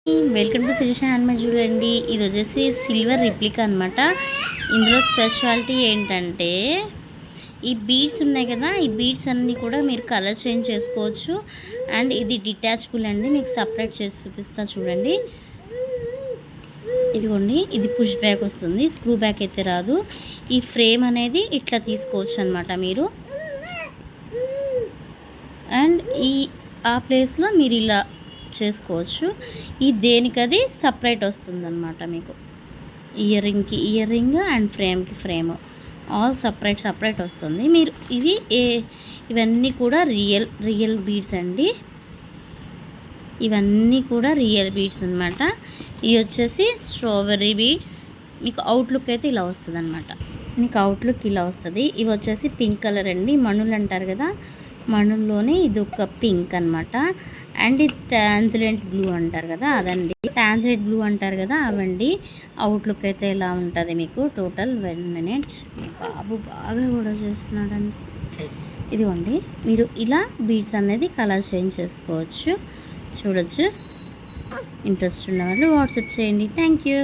Welcome to Sirisha handmade చూడండి. ఇది వచ్చేసి సిల్వర్ రిప్లికా అనమాట. ఇందులో స్పెషాలిటీ ఏంటంటే ఈ బీడ్స్ ఉన్నాయి కదా, ఈ బీడ్స్ అన్నీ కూడా మీరు కలర్ చేంజ్ చేసుకోవచ్చు. అండ్ ఇది డిటాచబుల్ అండి, మీకు సపరేట్ చేసి చూపిస్తా చూడండి. ఇదిగోండి, ఇది పుష్ బ్యాక్ వస్తుంది, స్క్రూ బ్యాక్ అయితే రాదు. ఈ ఫ్రేమ్ అనేది ఇట్లా తీసుకోవచ్చు అనమాట మీరు. అండ్ ఆ ప్లేస్లో మీరు ఇలా చేసుకోవచ్చు. ఈ దేనికది సపరేట్ వస్తుందన్నమాట. మీకు ఇయర్ రింగ్కి ఇయర్ రింగ్ అండ్ ఫ్రేమ్కి ఫ్రేమ్ ఆల్ సపరేట్ వస్తుంది. మీరు ఇవన్నీ కూడా రియల్ బీడ్స్ అండి. ఇవన్నీ కూడా రియల్ బీడ్స్ అనమాట. ఇవి వచ్చేసి స్ట్రాబెర్రీ బీడ్స్. మీకు అవుట్లుక్ అయితే ఇలా వస్తుంది అనమాట. మీకు అవుట్లుక్ ఇలా వస్తుంది. ఇవి వచ్చేసి పింక్ కలర్ అండి, మణులు అంటారు కదా, మణుల్లోనే ఇది ఒక పింక్ అనమాట. అండ్ ఇది ట్రాన్స్లెంట్ బ్లూ అంటారు కదా, అదండి. ట్రాన్స్లెంట్ బ్లూ అంటారు కదా, అవండి. అవుట్లుక్ అయితే ఇలా ఉంటుంది మీకు. Total 1 minute. బాబు బాగా కూడా చేస్తున్నాడండి. ఇదిగోండి, మీరు ఇలా బీడ్స్ అనేది కలర్ చేంజ్ చేసుకోవచ్చు, చూడొచ్చు. ఇంట్రెస్ట్ ఉన్న వాళ్ళు వాట్సాప్ చేయండి. Thank you.